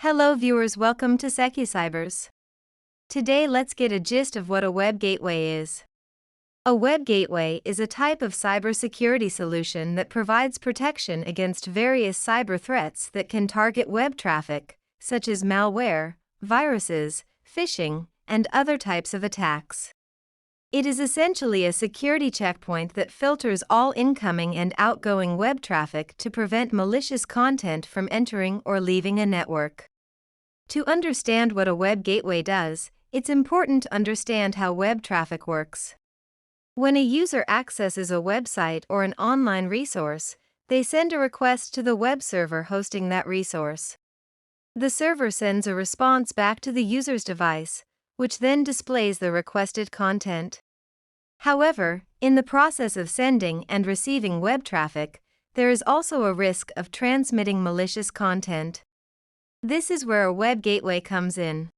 Hello viewers, welcome to SecuCybers. Today let's get a gist of what a web gateway is. A web gateway is a type of cybersecurity solution that provides protection against various cyber threats that can target web traffic, such as malware, viruses, phishing, and other types of attacks. It is essentially a security checkpoint that filters all incoming and outgoing web traffic to prevent malicious content from entering or leaving a network. To understand what a web gateway does, it's important to understand how web traffic works. When a user accesses a website or an online resource, they send a request to the web server hosting that resource. The server sends a response back to the user's device, which then displays the requested content. However, in the process of sending and receiving web traffic, there is also a risk of transmitting malicious content. This is where a web gateway comes in.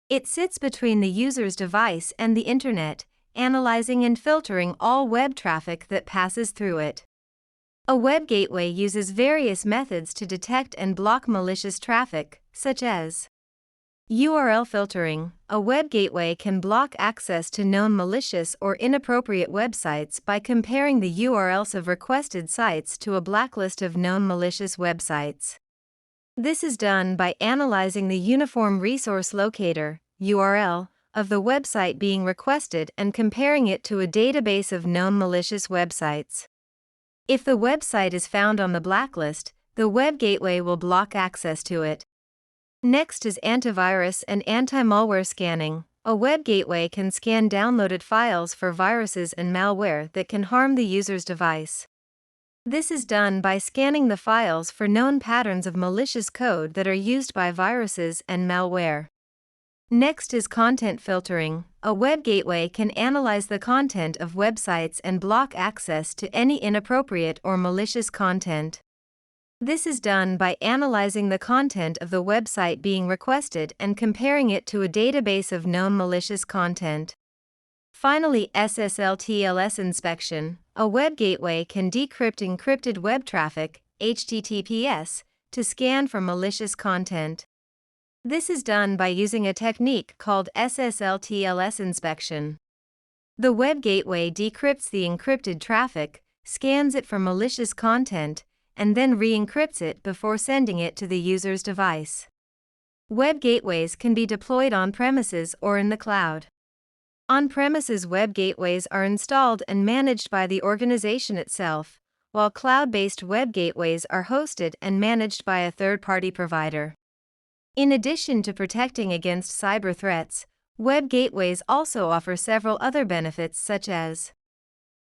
It sits between the user's device and the internet, analyzing and filtering all web traffic that passes through it. A web gateway uses various methods to detect and block malicious traffic, such as URL filtering. A web gateway can block access to known malicious or inappropriate websites by comparing the URLs of requested sites to a blacklist of known malicious websites. This is done by analyzing the Uniform Resource Locator (URL) of the website being requested and comparing it to a database of known malicious websites. If the website is found on the blacklist, the web gateway will block access to it. Next is antivirus and anti-malware scanning. A web gateway can scan downloaded files for viruses and malware that can harm the user's device. This is done by scanning the files for known patterns of malicious code that are used by viruses and malware. Next is content filtering. A web gateway can analyze the content of websites and block access to any inappropriate or malicious content. This is done by analyzing the content of the website being requested and comparing it to a database of known malicious content. Finally, SSL/TLS inspection. A web gateway can decrypt encrypted web traffic, HTTPS, to scan for malicious content. This is done by using a technique called SSL/TLS inspection. The web gateway decrypts the encrypted traffic, scans it for malicious content, and then re-encrypts it before sending it to the user's device. Web gateways can be deployed on-premises or in the cloud. On-premises web gateways are installed and managed by the organization itself, while cloud-based web gateways are hosted and managed by a third-party provider. In addition to protecting against cyber threats, web gateways also offer several other benefits such as: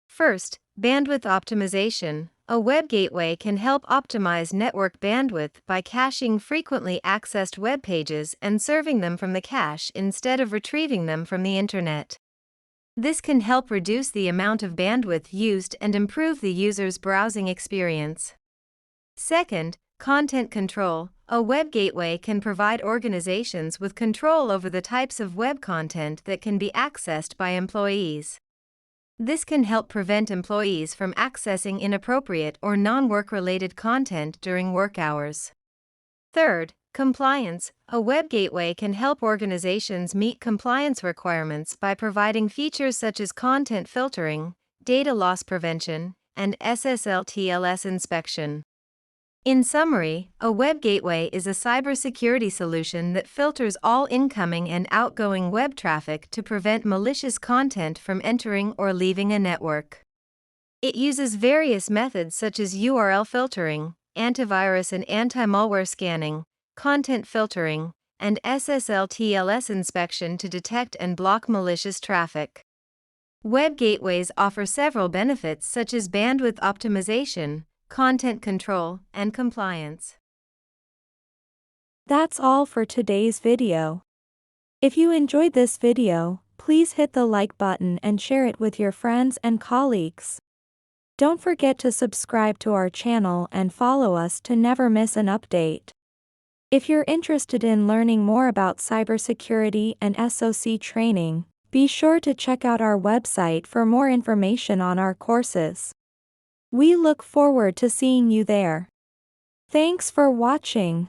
First, bandwidth optimization. A web gateway can help optimize network bandwidth by caching frequently accessed web pages and serving them from the cache instead of retrieving them from the internet. This can help reduce the amount of bandwidth used and improve the user's browsing experience. Second, content control. A web gateway can provide organizations with control over the types of web content that can be accessed by employees. This can help prevent employees from accessing inappropriate or non-work-related content during work hours. Third, compliance. A web gateway can help organizations meet compliance requirements by providing features such as content filtering, data loss prevention, and SSL/TLS inspection. In summary, a web gateway is a cybersecurity solution that filters all incoming and outgoing web traffic to prevent malicious content from entering or leaving a network. It uses various methods such as URL filtering, antivirus and anti-malware scanning, content filtering, and SSL/TLS inspection to detect and block malicious traffic. Web gateways offer several benefits such as bandwidth optimization, content control, and compliance. That's all for today's video. If you enjoyed this video, please hit the like button and share it with your friends and colleagues. Don't forget to subscribe to our channel and follow us to never miss an update. If you're interested in learning more about cybersecurity and SOC training, be sure to check out our website for more information on our courses. We look forward to seeing you there. Thanks for watching.